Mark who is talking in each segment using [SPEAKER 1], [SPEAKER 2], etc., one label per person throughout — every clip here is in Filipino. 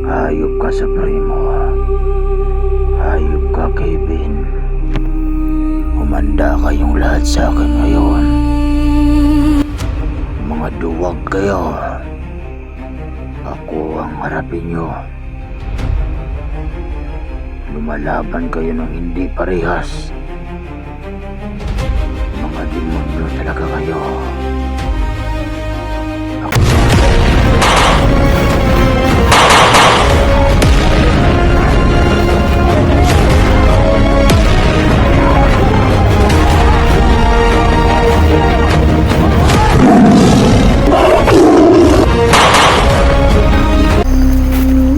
[SPEAKER 1] Hayop ka sa primo. Hayop ka, Kevin. Humanda kayong lahat sa akin ngayon. Mga duwag kayo. Ako ang harapin nyo. Lumalaban kayo ng hindi parehas. Mga demonyo talaga kayo.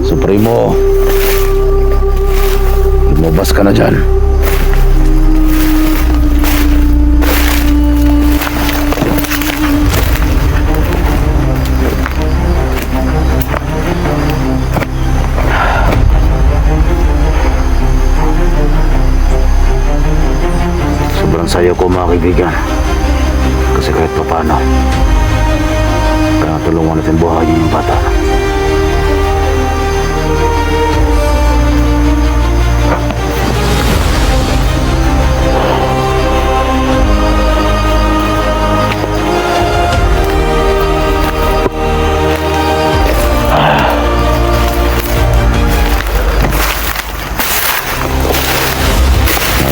[SPEAKER 1] Supremo, lumabas ka na dyan. Sobrang saya ko, mga kaibigan, kasi kahit pa paano kaya tulungan natin buhayin yung bata.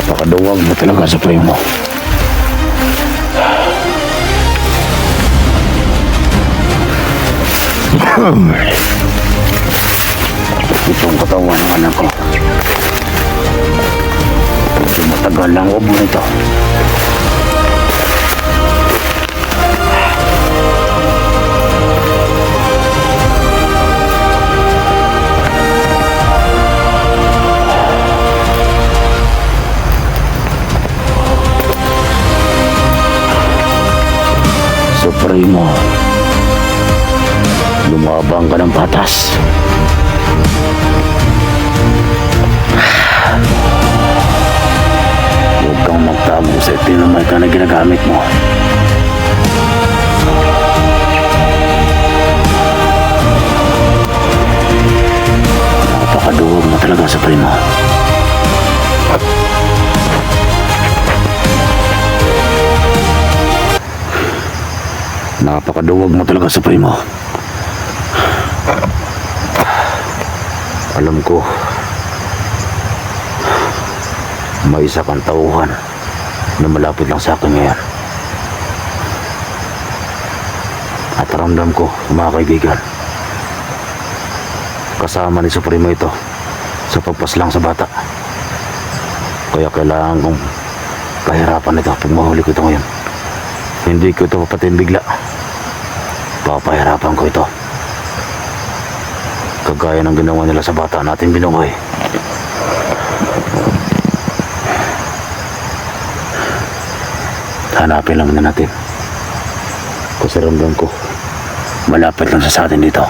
[SPEAKER 1] Napakaduwag mo talaga sa primo. Itong katawan ng anak ko. Medyo matagal lang ubo nito. Supremo, lumabang ka ng patas. Huwag kang magtago sa itinamay ka na ginagamit mo. Napakaduwag mo talaga, Supremo. Napakaduwag mo talaga, Supremo. Alam ko, may isa kang tauhan na malapit lang sa akin ngayon. At ramdam ko, mga kaibigan, kasama ni Supremo ito sa pagpaslang sa bata. Kaya kailangan kong pahirapan ito pag mahuli ko ito ngayon. Hindi ko ito papatin bigla. Papahirapan ko ito. Kagaya ng ginawa nila sa bata natin binuhay. Hanapin lang na natin. Kasi ramdam ko, malapit lang sa atin dito.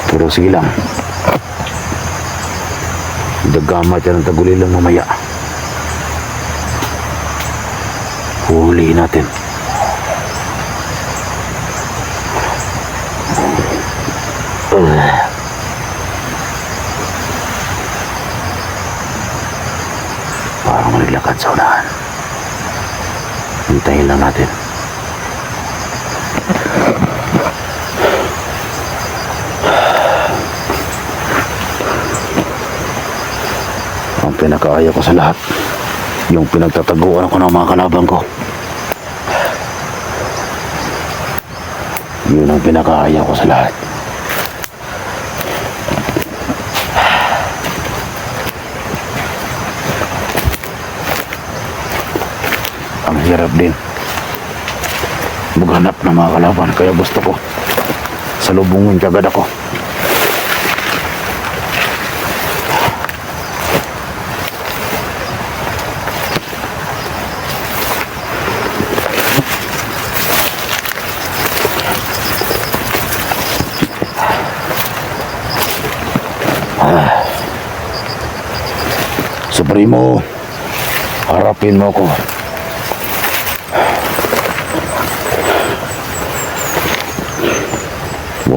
[SPEAKER 1] Pero sige lang. Dagamay tayo ng taguli lang mamaya. Huhulihin natin. Parang nilakad sa unahan. Hintayin lang natin. Ang pinakaaya ko sa lahat, yung pinagtataguan ako ng mga kalaban ko. Yun ang pinakaaya ko sa lahat. Ang hirap din maghanap ng mga kalaban, kaya gusto ko salubungin kagad ako. Supremo, harapin mo ko.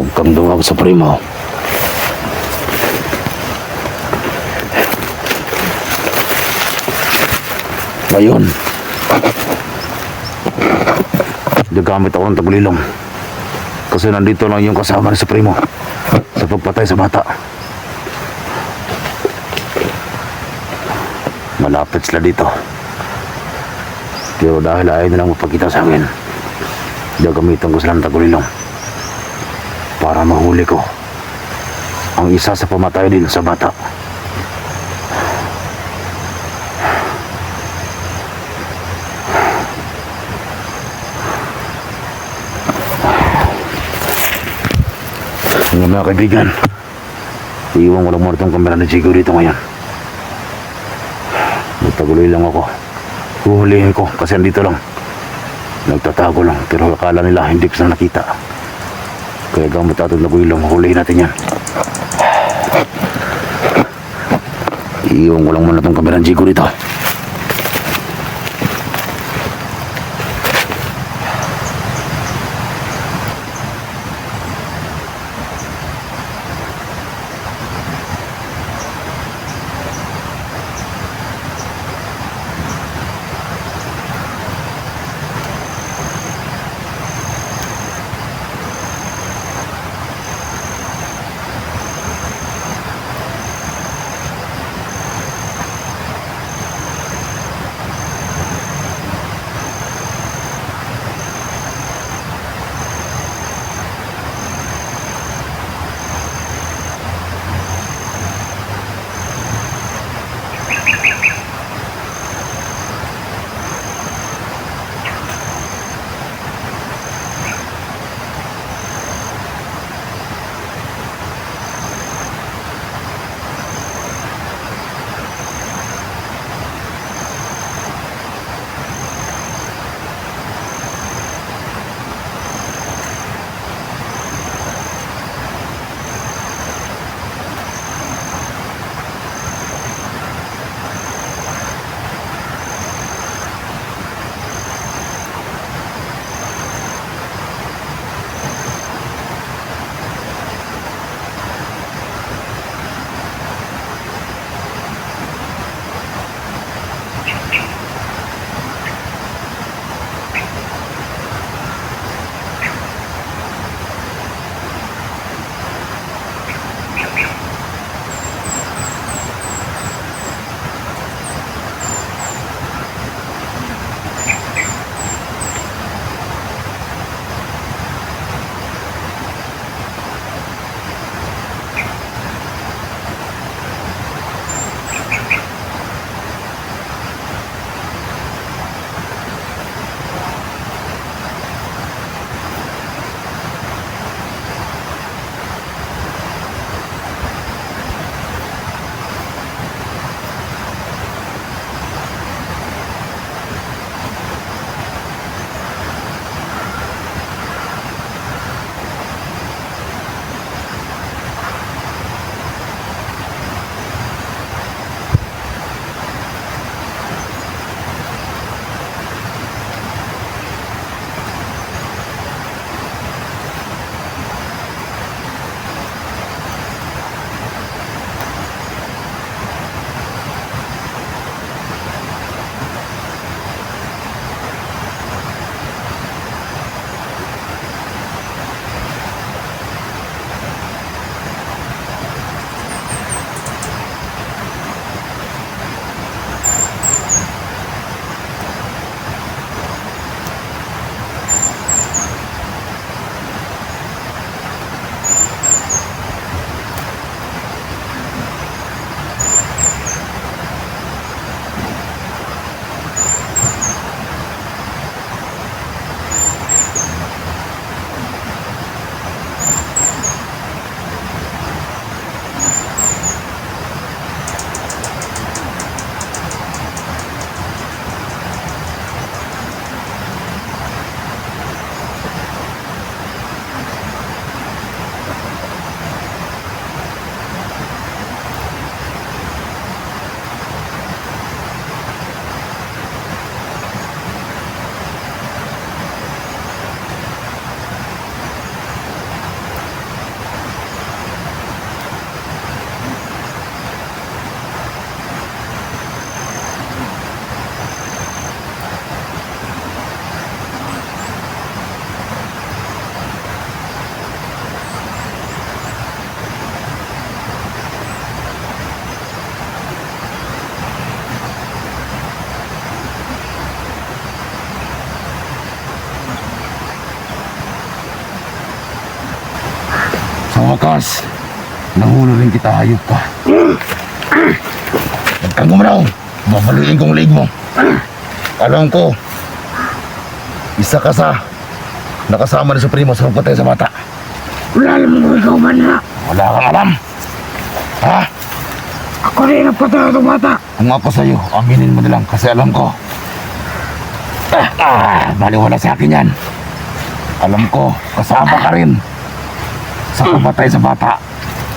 [SPEAKER 1] Huwag kang dumawag sa primo. Ngayon, gagamit ako ng tagulilong. Kasi nandito lang yung kasama ni sa primo sa pagpatay sa bata. Malapit sila dito. Pero dahil ayaw nilang mapagkita sa akin, gagamitan ko sila ng tagulilong para mahuli ko ang isa sa pamatay din sa bata. Ngayon mga kaibigan, iiwan ko lang muna itong kamera ni Chico dito ngayon. Magtaguloy lang ako. Huhulihin ko kasi andito lang. Nagtatago lang pero akala nila hindi ko sila nakita. Kaya gamit natin nagulong, hulihin natin yan. Iiwan ko lang muna itong kamera ni Chico dito. wakas, nahuli rin kita, hayop ka. Huwag kang gumalaw. Babaluin kong leg mo. Alam ko, isa ka sa nakasama ni Supremo sa pagpatay sa bata.
[SPEAKER 2] Wala naman ko ikaw man na.
[SPEAKER 1] Wala kang alam. Ha?
[SPEAKER 2] Ako rin ang patay ng bata.
[SPEAKER 1] Kung ako sa'yo, aminin mo na lang kasi alam ko. Baliwala sa akin yan. Alam ko, kasama ka rin sa pagpatay sa bata.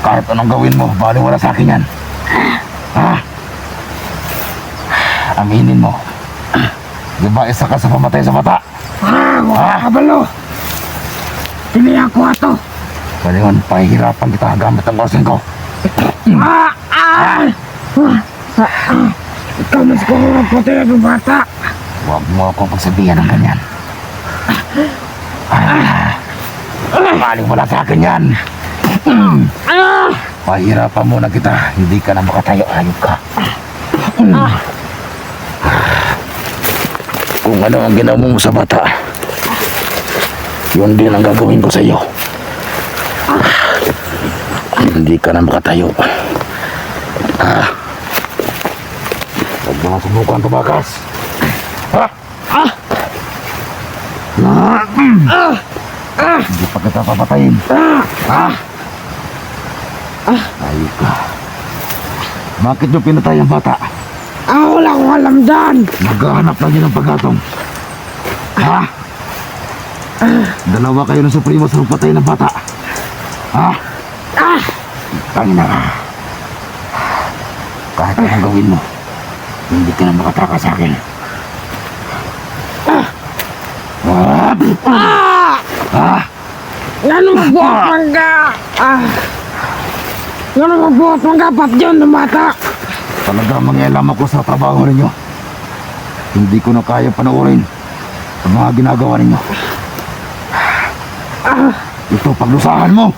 [SPEAKER 1] Kahit anong gawin mo, baliwala sa akin yan. Ha? Aminin mo. Di ba isa ka sa pamatay sa bata?
[SPEAKER 2] Wala kabalo. Pilihan ko ato.
[SPEAKER 1] Pwede yun, pahihirapan kita gamit ang osin ko.
[SPEAKER 2] Ikaw mas ko ang patay ng bata.
[SPEAKER 1] Huwag mo akong pagsabihan ng ganyan. Baliwala sa akin yan. Pahihirapan muna kita. Hindi ka na makatayo, ayop ka. Kung ano ang ginawa mo sa bata, yun din ang gagawin ko sa iyo. Hindi ka na makatayo. Huwag mo na subukan tumakas. Hindi pa kita papatayin. Ayop ka. Bakit nyo pinatay ang bata?
[SPEAKER 2] Wala akong alam dyan.
[SPEAKER 1] Maghahanap lang yun ng pagkatong. Ha? Dalawa kayo ng Supremo sa patay ng bata. Ha? Tangina ka. Kahit anong gawin mo, hindi ka na makataka sa akin.
[SPEAKER 2] Ano magbuhat mangga? Ano magbuhat mangga pat dyan ng bata?
[SPEAKER 1] Talaga mangialam ako sa trabaho ninyo. Hindi ko na kaya panoorin ang mga ginagawa ninyo. Ito, paglusahan mo.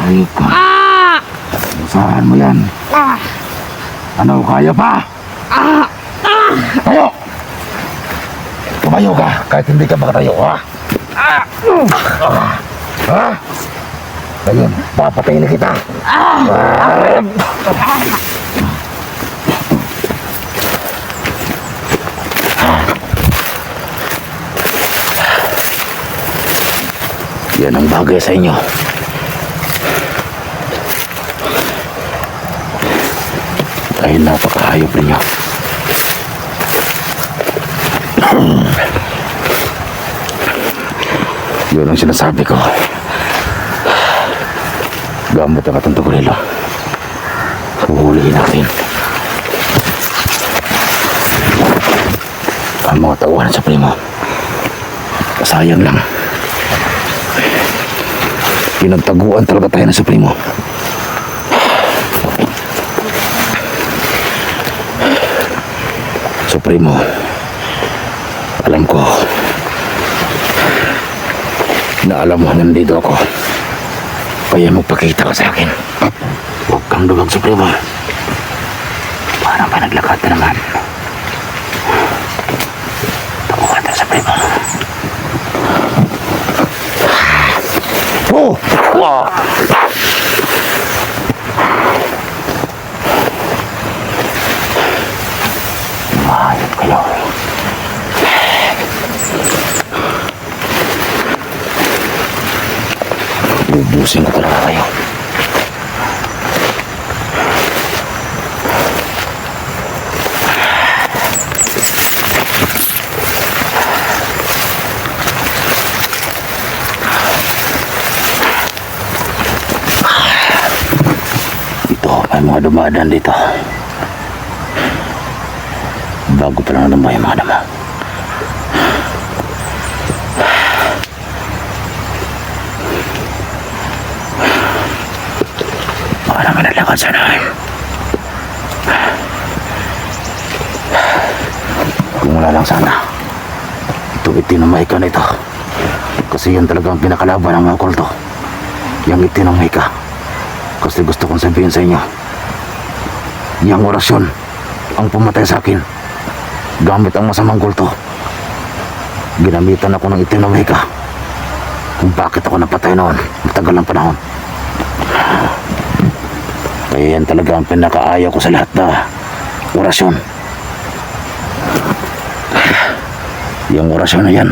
[SPEAKER 1] Ayok ka. Lusahan mo yan. Ano, kaya pa? Tayo! Tumayo ka kahit hindi ka makatayo, ha? Ayun, papatayin na kita. Yan ang bagay sa inyo. Dahil napakahayop ninyo. Yun ang sinasabi ko. Gamit ang atong tugulilo. Huhulihin natin ang mga tawanan sa primo. Sayang lang. Pinagtaguan talaga tayo ng Supremo. Supremo, alam ko na alam mo nandito ako. Kaya magpakita ka sa akin. Huwag kang duwag, Supremo. Parang pa naglakad na naman. Takuhan na, Supremo. Oh! Wow! Mahayop kayo. Ubusin ko talaga kayo. May mga dumadaan dito. Bago pa lang naman yung mga dama. Baka naman nalakad sana. Kung wala lang sana, ito itinamay ka na ito. Kasi yan talagang pinakalaban ng mga kulto. Yang itinamay ka. Kasi gusto kong sabihin sa inyo, yang orasyon ang pumatay sa akin gamit ang masamang kulto. Ginamitan ako ng itinamay ka kung bakit ako napatay noon. Matagal ng panahon. Kaya yan talaga ang pinakaayaw ko sa lahat na orasyon. Yung orasyon na yan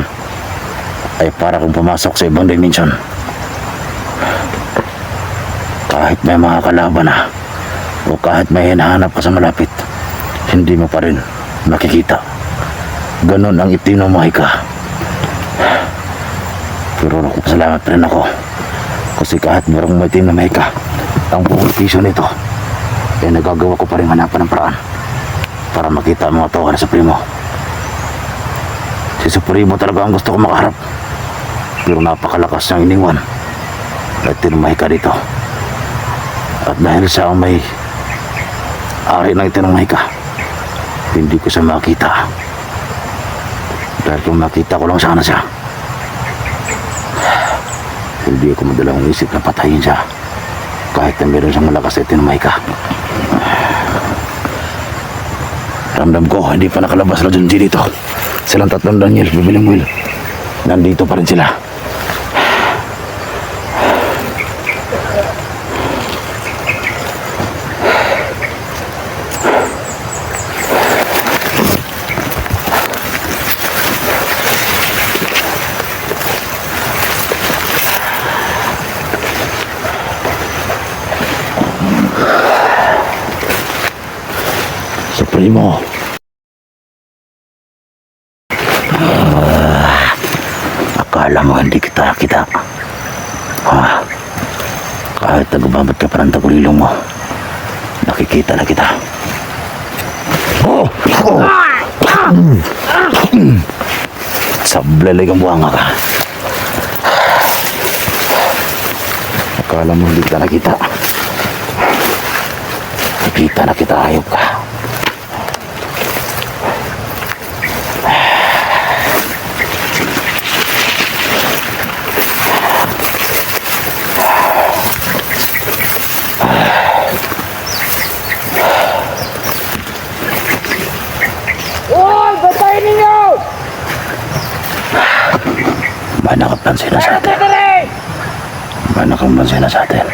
[SPEAKER 1] ay para kung pumasok sa ibang dimension. Kahit may mga kalaban na o kahit may hinahanap ka sa malapit, hindi mo pa rin nakikita. Ganon ang itim ng mahika. Pero nagpapasalamat pa rin ako kasi kahit merong may itim na mahika, ang buong pisyo nito ay nagagawa ko pa rin hanapan ng paraan para makita ang mga tao na Supremo. Si Supremo talaga ang gusto ko makaharap, pero napakalakas niyang iniwan at tinumahika dito. At dahil siya ang may ari ng itinumahika, hindi ko siya makita. Dahil kung makita ko lang sana siya, hindi ako madalang isip na patayin siya kahit na meron siyang malakas na itinumahika. Ramdam ko hindi pa nakalabas na Junji dito. Silang tatlong Daniel, bibiling Will, nandito pa rin sila. Supremo. Akala mo hindi kita nakita. Kahit nagbabad ka pa ng tagulilong mo, nakikita na kita. Sablay kang buhanga ka. Akala mo hindi kita nakita. Nakita na kita, hayop ka. May nakapansin na sa atin. May nakapansin na sa atin.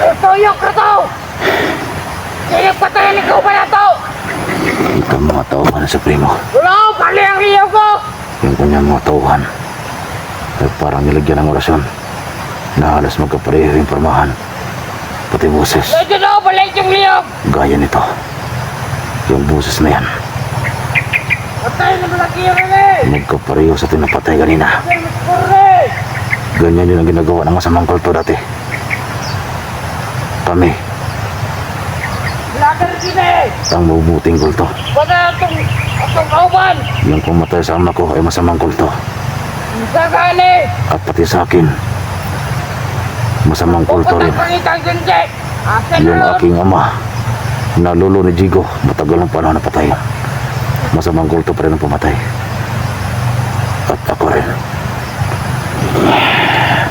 [SPEAKER 2] Ito yung krato! Sino patayin ikaw ba na to?
[SPEAKER 1] Ito ang mga tauhan ng Supremo.
[SPEAKER 2] Wala! Bali ang riyo ko!
[SPEAKER 1] Yung kanyang mga tauhan ay parang nilagyan ng orasyon na halos magkapareho yung pormahan, pati boses.
[SPEAKER 2] Ito na! Balik yung riyo!
[SPEAKER 1] Gaya nito. Yung boses na yan,
[SPEAKER 2] Patay na malaki yung rin!
[SPEAKER 1] magkapareho sa tinapatay kanina.
[SPEAKER 2] Correct!
[SPEAKER 1] Ganyan din ang ginagawa ng masamang kulto dati. Kami,
[SPEAKER 2] Lagar din eh!
[SPEAKER 1] ang mabubuting kulto.
[SPEAKER 2] Bada itong kauban!
[SPEAKER 1] Yung pumatay sa ama ko ay masamang kulto.
[SPEAKER 2] Gagani!
[SPEAKER 1] At pati sa akin, masamang kulto rin.
[SPEAKER 2] Pangitang Junji! Akin
[SPEAKER 1] Yung
[SPEAKER 2] na!
[SPEAKER 1] aking ama, na lolo ni Jigo, matagal ng panahon na patay. Masamang kulto pa rin ang pumatay. At ako rin.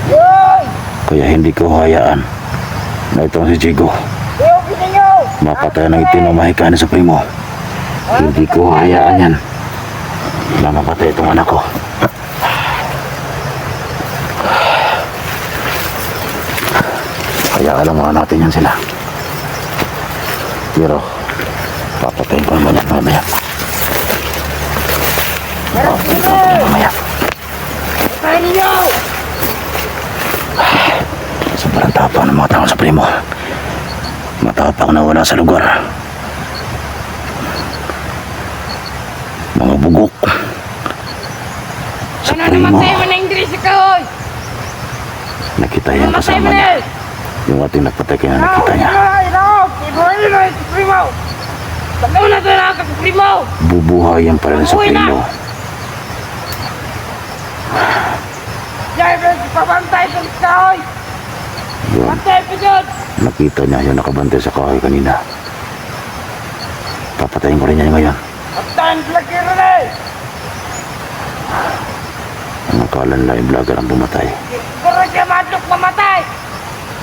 [SPEAKER 2] Yoy!
[SPEAKER 1] Kaya hindi ko hayaan na itong si Jigo
[SPEAKER 2] Yoy, ninyo!
[SPEAKER 1] mapatay ng itinumahika ni Supremo. Hindi ko hayaan yan na mapatay itong anak ko. Kaya alam mo natin yan sila. Pero papatayin ko naman yan mamaya. Papatayin ko naman mamaya.
[SPEAKER 2] Patay ninyo!
[SPEAKER 1] Sobrang tapang ng mga taong Supremo. Matapang na wala sa lugar. Mga bugok.
[SPEAKER 2] Ano
[SPEAKER 1] Supremo.
[SPEAKER 2] naman tayo na Ingles ikaw?
[SPEAKER 1] Nakita yan
[SPEAKER 2] Namatay
[SPEAKER 1] kasama
[SPEAKER 2] mo
[SPEAKER 1] niya.
[SPEAKER 2] na!
[SPEAKER 1] Yung ating nagpatay kaya nakita niya.
[SPEAKER 2] Supremo! Tagaw na ito na ka, Supremo!
[SPEAKER 1] Bubuhayan pa rin sa
[SPEAKER 2] Uy na!
[SPEAKER 1] Supremo.
[SPEAKER 2] Diyan, pabantay sa kahoy!
[SPEAKER 1] Yun.
[SPEAKER 2] Bantay pa dyan!
[SPEAKER 1] Nakita niya yung nakabantay sa kahoy kanina. Papatayin ko rin niya ngayon.
[SPEAKER 2] Pagtahan sila kira na eh!
[SPEAKER 1] Ang akalan lang yung vlogger ang pumatay.
[SPEAKER 2] Kura siya madlok mamatay!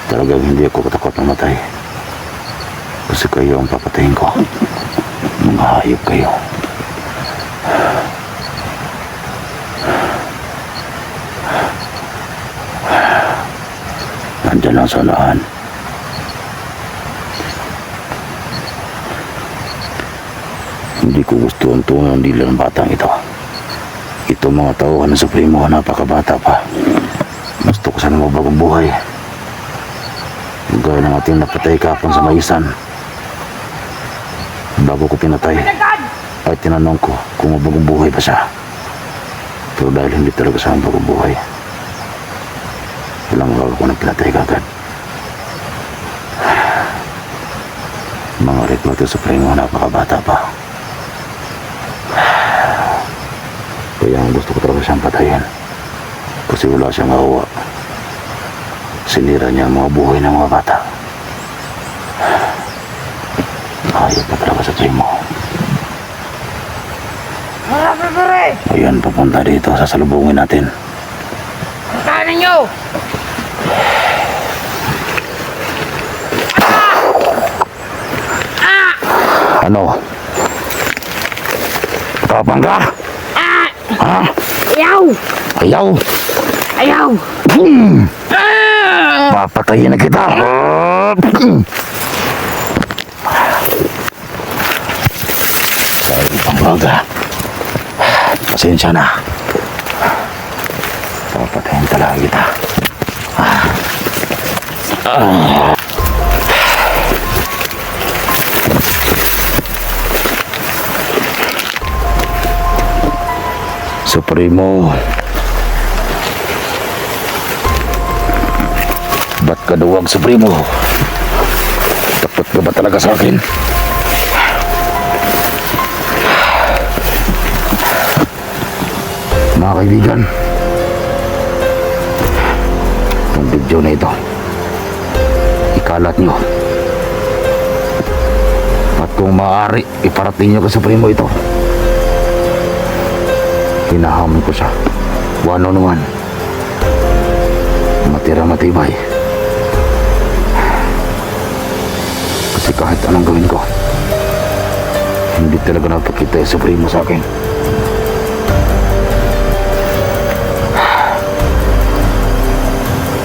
[SPEAKER 1] Talagang hindi ako katakot mamatay. Kasi kayo ang papatayin ko. Mga hayop kayo. dyan lang sa unahan. Hindi ko gusto ang tunay ng dila ng batang ito. Ito mga tauhan ng Supremo, napakabata pa. Gusto ko sana magbagong buhay. Gaya ng ating napatay kapon sa maisan. Bago ko pinatay, ay tinanong ko kung mabagong buhay pa siya. Pero dahil hindi talaga siya mabagong buhay, walang magawa ko nang pinatay kagad. Mga reklamo sa Supremo, napakabata pa. Kaya ang gusto ko talaga siyang patayin. Kasi wala siyang awa. Sinira niya ang mga buhay ng mga bata. Hayop na talaga sa Supremo.
[SPEAKER 2] Mga bibiri!
[SPEAKER 1] Ayan, papunta dito. Sasalubungin natin.
[SPEAKER 2] Puntahan ninyo!
[SPEAKER 1] Ano? Tapang ka? Ha?
[SPEAKER 2] Ayaw!
[SPEAKER 1] Ayaw!
[SPEAKER 2] Ayaw!
[SPEAKER 1] Papatayin na kita! Sabi pang baga. Pasensya na. Papatayin talaga kita. Supremo, ba't ka duwag, Supremo? Takot ka ba talaga sa akin? Mga kaibigan, itong video na ito, ikalat nyo. At kung maaari, iparating nyo ka, Supremo, ito. Hinahamon ko siya. One on one. Matira matibay. Kasi kahit anong gawin ko, hindi talaga napakita yung Supremo sa akin.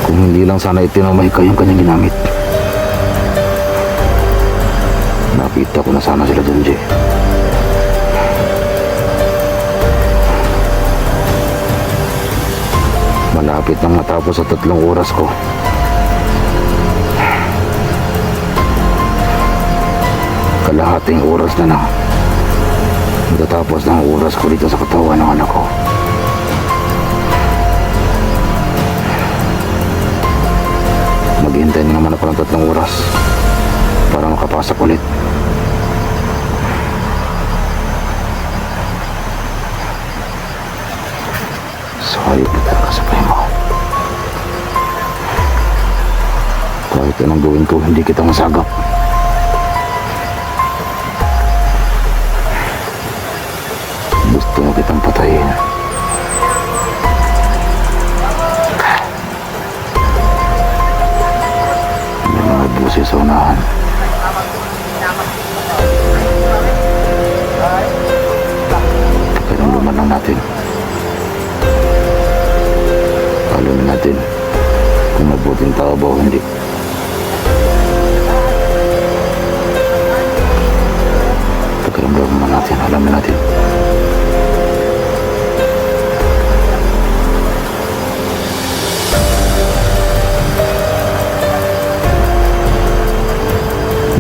[SPEAKER 1] Kung hindi lang sana itinamay ka yung kanyang ginamit, nakita ko na sana sila dun, Jay. Malapit nang matapos sa 3 oras ko. Kalahating oras na lang. Matatapos na ang oras ko dito sa katawan ng anak ko. Maghihintay na naman ako ng 3 oras para makapasok ulit. Sorry po talaga, Supremo. Kahit anong gawin ko, hindi kita masagap. Gusto mo kitang patayin. May mga busi sa unahan. Pakiramdaman lang natin. Alamin natin kung mabuting tao ba o hindi. Pakiramdaman natin, alamin natin.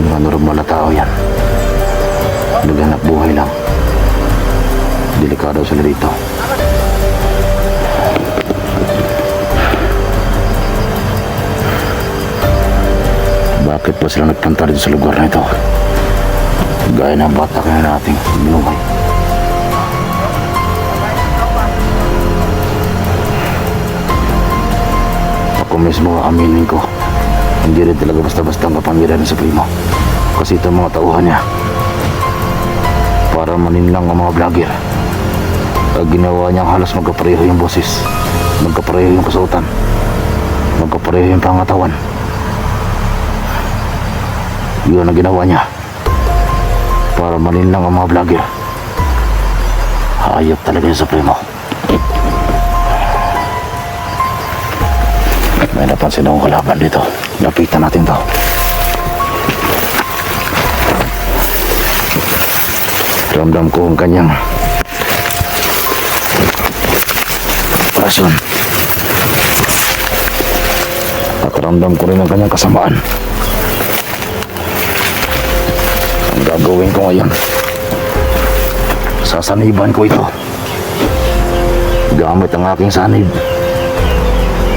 [SPEAKER 1] Mga normal na tao yan. Naghanap buhay lang. Delikado sila dito. Bakit pa sila nagpunta rin sa lugar na ito? Gaya ng bata kaya nating binuhay. Ako mismo aminin ko, hindi rin talaga basta-basta ang kapangyarihan ng Supremo. Kasi ito mga tauhan niya, para maninlang ang mga vlogger. Ang ginawa niyang halos magkapareho yung boses, magkapareho yung kasuotan, magkapareho yung pangatawan. Yun ang ginawa niya para maninlang ang mga vlogger. Hayop talaga yung Supremo. May napansin akong kalaban dito. Lapitan natin to. Ramdam ko ang kanyang rason. At ramdam ko rin ang kanyang kasamaan. Ang gagawin ko ngayon, sasaniban ko ito. Gamit ang aking sanib.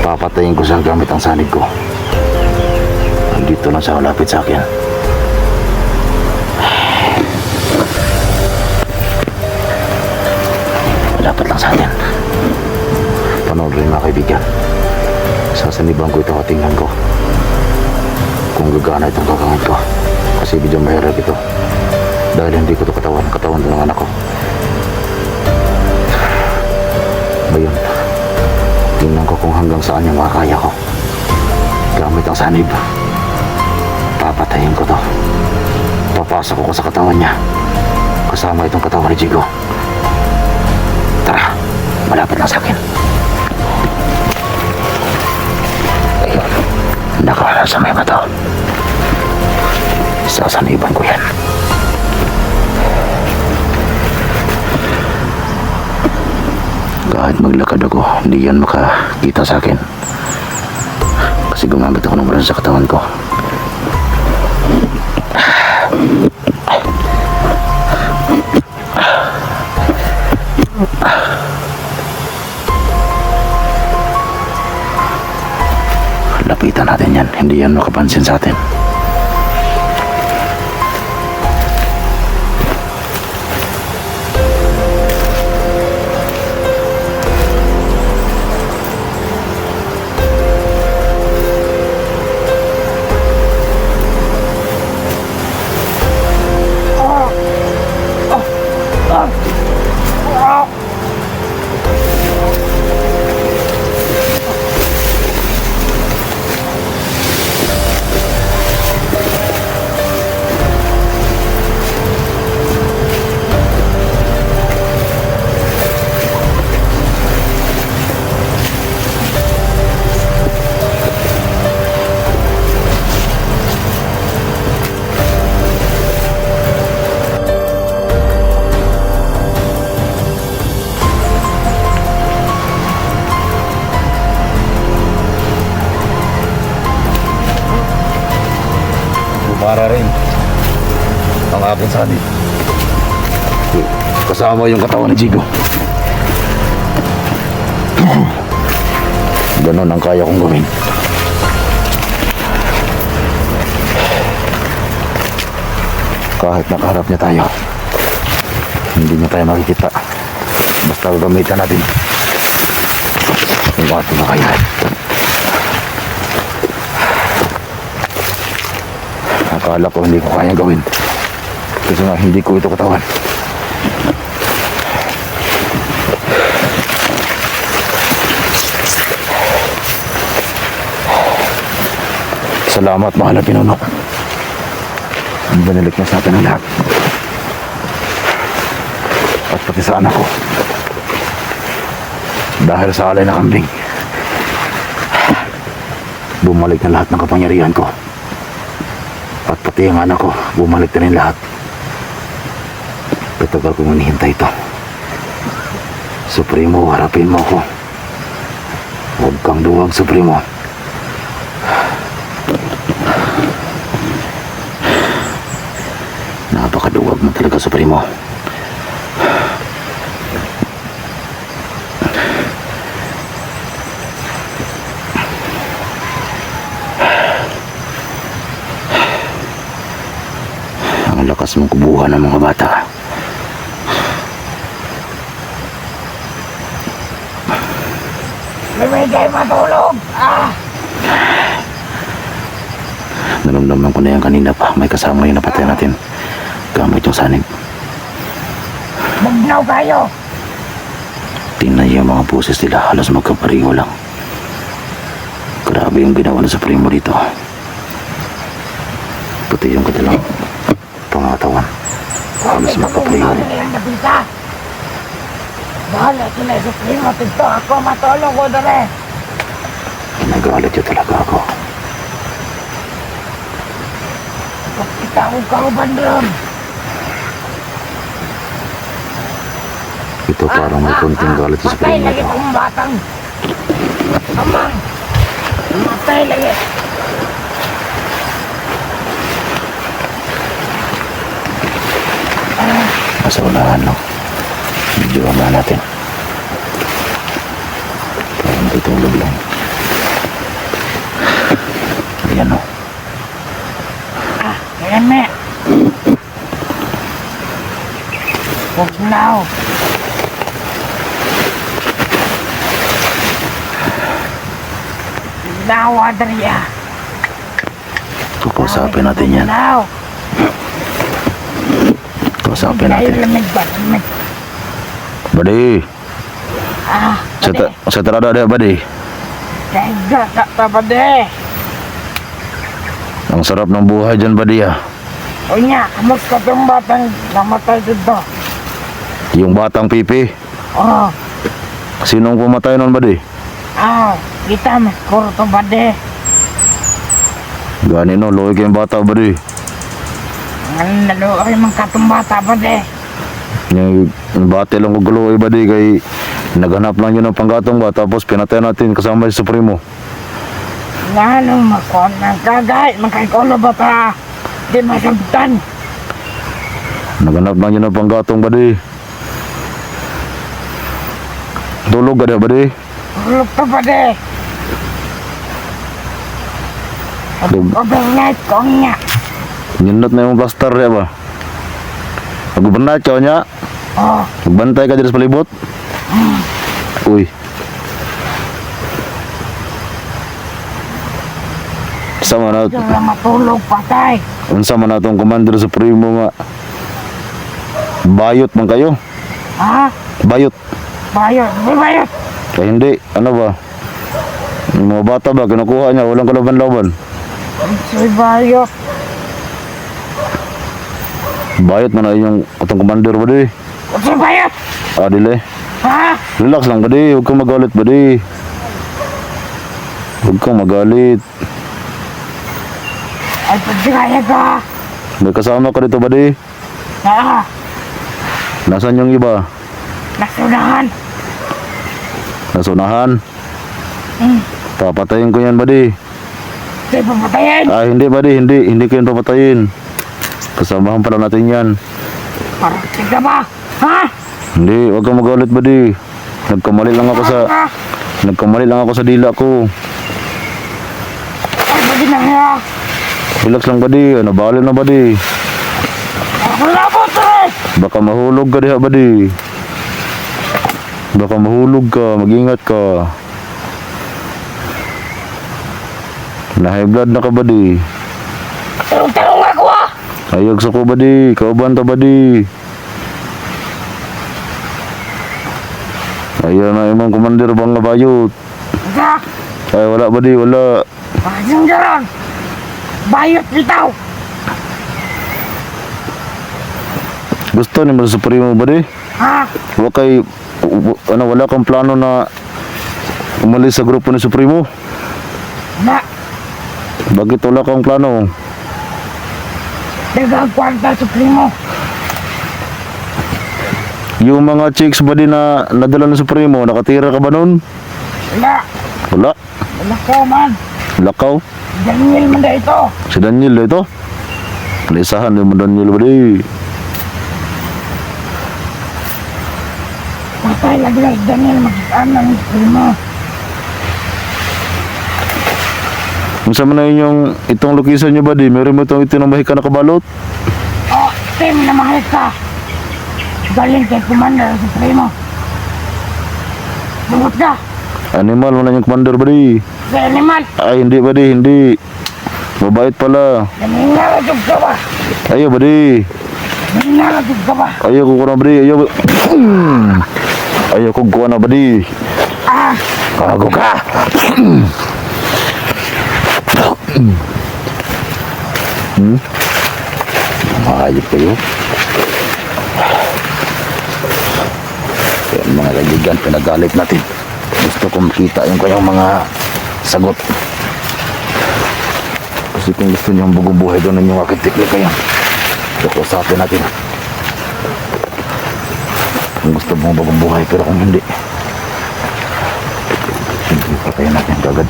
[SPEAKER 1] Papatayin ko siya gamit ang sanib ko. Nandito lang siya malapit sa akin. Malapit lang sa atin. Panood rin mga kaibigan. Sasaniban ko ito at tingnan ko kung gagana itong gagawin ko. Kasi medyo mahirap ito. Dahil hindi ko ito katawan. Katawan ng anak ko. Ngayon, tingnan ko kung hanggang saan yung makakaya ko. Gamit ang sanib. Papatayin ko to. Papasok ko sa katawan niya. Kasama itong katawan ni Jigo. Tara, malapit lang sa akin. Ayun, nakawala sa may mata. Sasaniban ko yan. Kahit maglakad ako, hindi yan makakita sa akin. Kasi gumamit ako ng braso sa katawan ko. Lapitan natin yan. Hindi yan makapansin sa atin. Para rin ang aking sanib. Kasama yung katawan ni Jigo. Ganon ang kaya kong gawin. Kahit nakaharap niya tayo, hindi niya tayo makikita. Basta gamitan natin yung ating makayahan. Akala ko hindi ko kaya gawin. Kasi nga hindi ko ito katawan. Salamat mahal na pinuno. Ang banilik na sa atin ang lahat. At pati sa anak ko. Dahil sa alay na kambing, bumalik na lahat ng kapangyarihan ko. At pati ang anak ko, bumalik na rin lahat. Patagal kong hinihintay ito. Supremo, harapin mo ako. Huwag kang duwag, Supremo. Napakaduwag mo talaga, Supremo. Ang lakas mong kubuhan ng mga bata.
[SPEAKER 2] Bibigay matulog!
[SPEAKER 1] Naramdaman ko na yan kanina pa. May kasama yung napatay natin. Gamit yung sanib.
[SPEAKER 2] Bugnaw kayo!
[SPEAKER 1] Tingnan niyo yung mga boses nila. Halos magkapareho lang. Grabe yung ginawa ng Supremo dito. Pati yung kanilang pangatawan. Halos magkapareho rin.
[SPEAKER 2] Bahala sila sa primo. Tigto ako matulog ko dali.
[SPEAKER 1] Nagalit yun talaga ako.
[SPEAKER 2] Pagkitawag ka ko bandram.
[SPEAKER 1] Ito parang may konting galit sa
[SPEAKER 2] Patay
[SPEAKER 1] Supremo
[SPEAKER 2] lagi
[SPEAKER 1] ito.
[SPEAKER 2] kong batang. Amang. Patay lagi.
[SPEAKER 1] Nasa unahan, no? Medyo ama natin. Parang tutulog lang. Ayan, no?
[SPEAKER 2] Ayan, me. Huwag now. Now, Adria.
[SPEAKER 1] Kausapin natin yan.
[SPEAKER 2] Now.
[SPEAKER 1] Kausapin natin.
[SPEAKER 2] Lamig ba? Lamig.
[SPEAKER 1] Badi,
[SPEAKER 2] Pwede.
[SPEAKER 1] sa terada ada, Badi.
[SPEAKER 2] Tega, tak pwede.
[SPEAKER 1] Ang sarap ng buhay dyan, Badi, ah.
[SPEAKER 2] O niya, kamusta itong batang namatay dito?
[SPEAKER 1] Yung batang pipi.
[SPEAKER 2] Oh,
[SPEAKER 1] Sinong pumatay nun, Badi?
[SPEAKER 2] kita mas kurto pwede.
[SPEAKER 1] Gani, no? Loy kayong bata, Badi.
[SPEAKER 2] Ngayon naluoy mga katong bata pwede.
[SPEAKER 1] Yung bate lang ko gulo, Badi, kay naghanap lang yun ng panggatong ba, tapos pinatay natin kasama si Supremo.
[SPEAKER 2] Lalo makon ng kagay, makakolo ba ta? Di masabtan.
[SPEAKER 1] Naghanap lang yun ng panggatong, Badi. Tulog ka na, Badi.
[SPEAKER 2] Ulog to pwede.
[SPEAKER 1] Tulog.
[SPEAKER 2] Overnight ko niya.
[SPEAKER 1] Nindot na yung plaster, ya ba? Pag-ubernat ka niya,
[SPEAKER 2] Oh,
[SPEAKER 1] magbantay ka dyan sa palibot. Uy. Sama na,
[SPEAKER 2] sila matulog patay.
[SPEAKER 1] unsa man natong Commander Supremo nga. Bayot man kayo.
[SPEAKER 2] Ha?
[SPEAKER 1] Bayot.
[SPEAKER 2] Bayot, di bayot.
[SPEAKER 1] Kaya hindi, ano ba? Yung mga bata ba, kinukuha niya, walang kalaban-laban.
[SPEAKER 2] Si bayot.
[SPEAKER 1] Bayot man na yung atong Commander, Badi.
[SPEAKER 2] Si bayot.
[SPEAKER 1] Adile.
[SPEAKER 2] Ha?
[SPEAKER 1] Relax lang, Badi. Huwag kang magalit, Badi. Huwag kang magalit.
[SPEAKER 2] Ay, pagkaya ka.
[SPEAKER 1] May kasama ka dito, Badi.
[SPEAKER 2] Ha?
[SPEAKER 1] Nasaan yung iba?
[SPEAKER 2] Nasunahan.
[SPEAKER 1] Nasa unahan.
[SPEAKER 2] Hmm.
[SPEAKER 1] Papatayin ko yan, Badi.
[SPEAKER 2] Di pamatayin.
[SPEAKER 1] Hindi, Badi. Hindi ko yan papatayin. Kasamahan pala natin yan.
[SPEAKER 2] Parang tiga ba? Ha?
[SPEAKER 1] Hindi, huwag kang magalit, Badi. Nagkamali lang ako sa dila ko.
[SPEAKER 2] Ay, pwede na kaya.
[SPEAKER 1] Relax lang, Badi. Ano, bali na, Badi.
[SPEAKER 2] Wala po, Tres.
[SPEAKER 1] Baka mahulog ka diha, Badi. Baka mahulog ka. Mag-ingat ka. Na-high blood na ka, Badi.
[SPEAKER 2] Tarong-tarong ako ah.
[SPEAKER 1] Ayag sa ko, Badi. Kauban ta, Badi. Ayan na imong Commander bang nabayot.
[SPEAKER 2] Ika.
[SPEAKER 1] Ay, wala, Badi. Wala.
[SPEAKER 2] Pasang jaron. Bayot bitaw.
[SPEAKER 1] Gusto ni mo sa Supremo, Badi.
[SPEAKER 2] Ha?
[SPEAKER 1] Wala kang plano na umalis sa grupo ni Supremo.
[SPEAKER 2] Na.
[SPEAKER 1] Bakit wala kang plano?
[SPEAKER 2] Dagang kwarta supremo.
[SPEAKER 1] Yung mga chicks ba din na nadala ng Supremo, nakatira ka ba nun?
[SPEAKER 2] Wala.
[SPEAKER 1] Wala.
[SPEAKER 2] Wala ko man.
[SPEAKER 1] Lakaw.
[SPEAKER 2] Daniel man da ito.
[SPEAKER 1] Si Daniel ito. Kalisahan mo Daniel ba di?
[SPEAKER 2] Patay lagi lang si Daniel makisaan ng supremo.
[SPEAKER 1] Kung saan man na yung itong location nyo ba di? Meron mo itong itinamahik ka nakabalot?
[SPEAKER 2] Oh, Tim na mahal ka. Galing kay Commander ng Supremo. Bungot ka.
[SPEAKER 1] Animal mo na yung Commander ba di?
[SPEAKER 2] Si Animal.
[SPEAKER 1] Ay hindi ba di? Hindi. Mabait pala.
[SPEAKER 2] Naningalatog ka ba?
[SPEAKER 1] Ayaw ba di?
[SPEAKER 2] Naningalatog ka ba?
[SPEAKER 1] Ayaw ko na ba di? Ayaw ko kuha na ba di?
[SPEAKER 2] Ah,
[SPEAKER 1] Kago ka! Mahayop kayo. Yan mga kaibigan, pinagalit natin. Gusto kong makita yung kanyang mga sagot. Kasi kung gusto niyang buhay doon yung aking teknika yan, usapin natin. Kung gusto mong buhay, pero kung hindi, patayin natin kagad.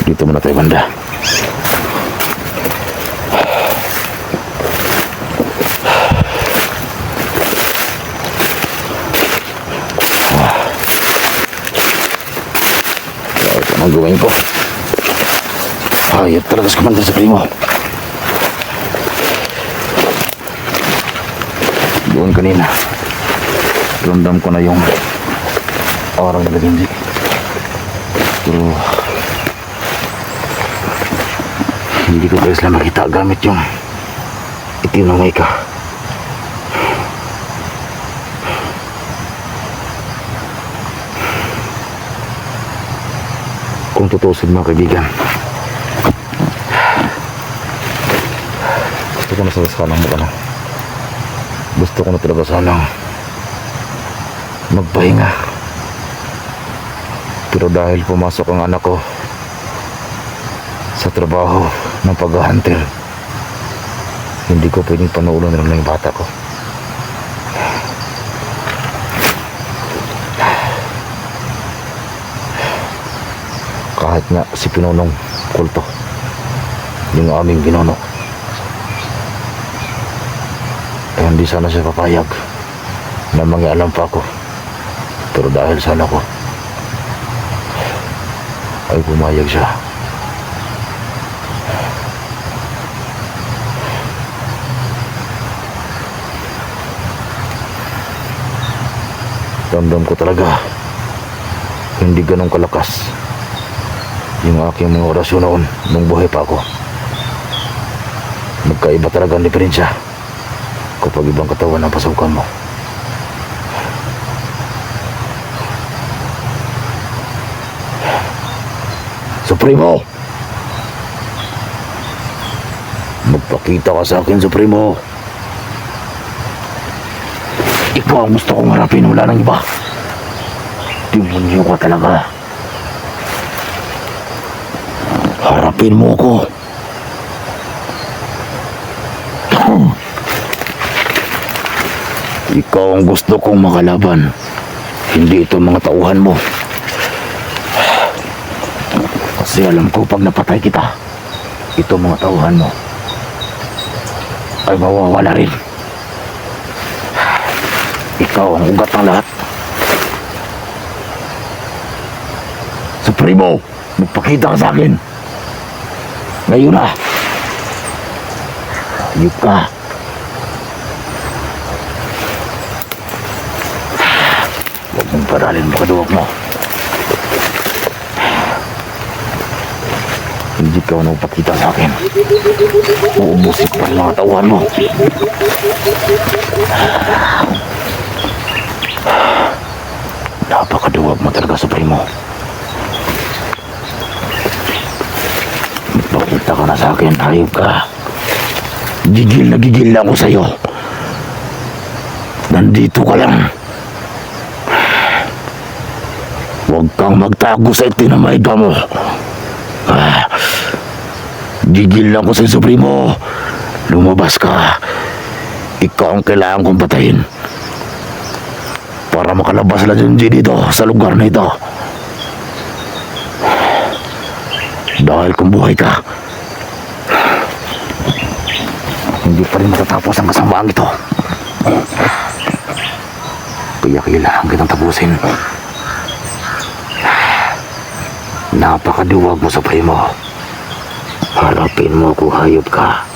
[SPEAKER 1] Dito muna tayo banda. Ito ang gawin ko. Hayop talaga sa kumanda sa primo. Doon kanina, ramdam ko na yung orang na hindi. Pero hindi ko pa sila makita gamit yung itinamay ka. Kung tutusin mga kaibigan, gusto ko na sa sanang mukha na. Gusto ko na talaga sanang magpahinga. Pero dahil pumasok ang anak ko sa trabaho ng pag-hunter, hindi ko pwedeng panuulan na lang yung bata ko. Kahit nga si Pinonong Kulto, yung aming Pinono, eh hindi sana siya papayag na mangialam pa ako. Pero dahil sa anak ko, ay pumayag siya. Ramdam ko talaga hindi ganun kalakas yung aking mga orasyon noon nung buhay pa ako. Magkaiba talaga ang diferensya kapag ibang katawan ang pasukan mo. Supremo, magpakita ka sa akin, Supremo. Ikaw ang gusto kong harapin, wala nang iba. Demonyo ka talaga. Harapin mo ko. Ikaw ang gusto kong makalaban, hindi ito mga tauhan mo. Kasi alam ko pag napatay kita, ito mga tauhan mo ay mawawala rin. Ikaw ang ugat ng lahat. Supremo, magpakita ka sa akin. Ngayon na. Hayop ka. Huwag mong paralin mo kaduwag mo. Hindi ka na upakita sa akin. Uubusin pa yung mga tauhan mo. Napakaduwag mo talaga, Supremo. Magpakita ka na sa akin, hayop ka. Gigil na ako sa'yo. Nandito ka lang. Huwag kang magtago sa itinamay ka mo. Gigil lang ko sa Supremo. Lumabas ka. Ikaw ang kailangan kong patayin para makalabas lang yung dito sa lugar na ito. Dahil kung buhay ka, hindi pa rin matatapos ang kasamaan ito. Kaya kailangan kitang tapusin. Napakaduwag mo, Supremo. Harapin mo kung hayop ka.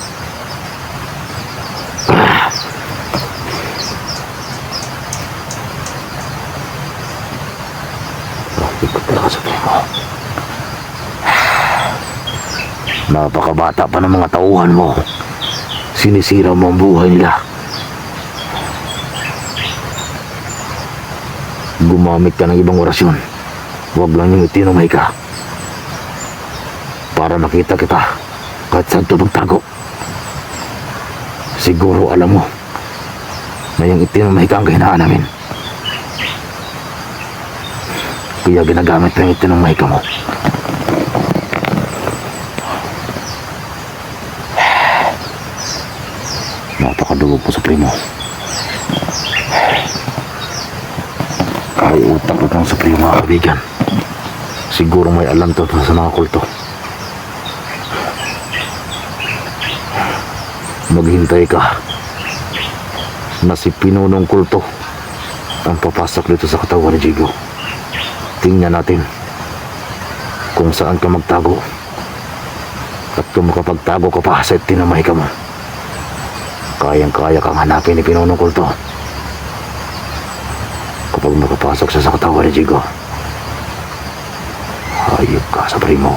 [SPEAKER 1] Ikot talaga, Supremo. Napakabata pa ng mga tauhan mo. Sinisira mo ang buhay nila. gumamit ka ng ibang orasyon. Huwag lang yung itinumay ka. Para makita kita kahit saan ito magtago. Siguro alam mo na yung itinumay ka ang kahinaan namin. Kaya ginagamit mo yung itinumay ka mo. Napakadugog po sa primo. Ay, utak ko kang supremo mga kaibigan. Siguro may alam to sa mga kulto. Maghintay ka na si pinunong kulto ang papasok dito sa katawan ni Jigo. Tingnan natin kung saan ka magtago at kung makapagtago ka pa sa tinamay ka mo. Kayang-kaya kang hanapin ni pinunong kulto kapag makapasok siya sa katawan ni Jigo. Hayop ka sa primo.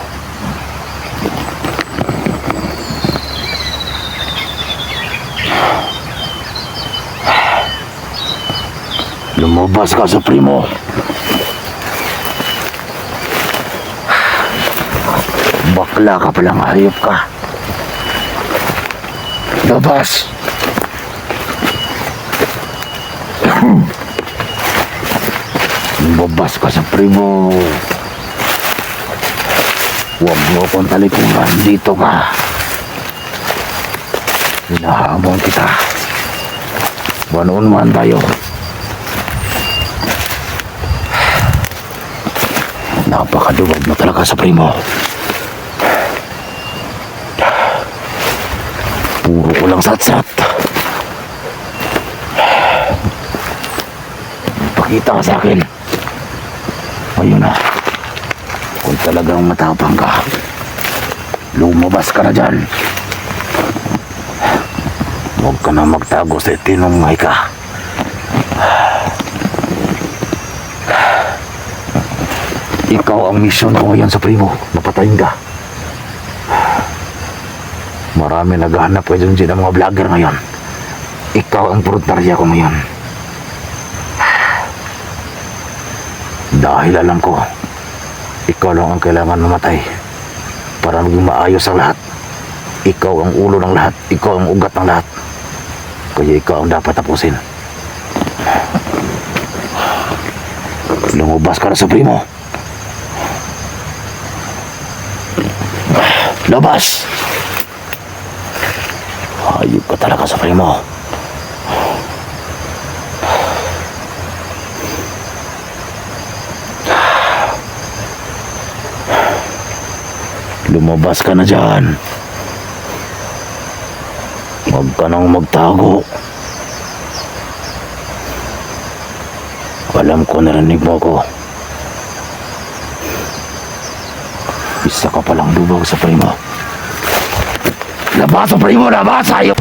[SPEAKER 1] Lumabas ka sa primo. Bakla ka palang, hayop ka. Labas. Lumabas ka sa primo. Huwag mo akong talikuran, dito ka. Hinahamon kita. One-on-one tayo. Napakadugod mo talaga sa primo. Puro ko lang satsat. Pakita ka sa akin. Ayun na. Kung talagang matapang ka, lumabas ka na dyan. Huwag ka na magtago sa tinumay ka. Ikaw ang misyon ko ngayon sa primo. Mapatayin ka. Marami naghahanap ko dyan ng mga vlogger ngayon. Ikaw ang voluntarya ko ngayon. Dahil alam ko, ikaw lang ang kailangan mamatay para maging maayos ang lahat. Ikaw ang ulo ng lahat. Ikaw ang ugat ng lahat. Kaya ikaw ang dapat tapusin. Lumabas ka na sa primo. Labas! Hayop ka talaga sa primo. Lumabas ka na dyan. Huwag ka nang magtago. Alam ko, narinig mo ako. Isa ka palang lubog sa primo. Labas sa primo! Labas! Hayop!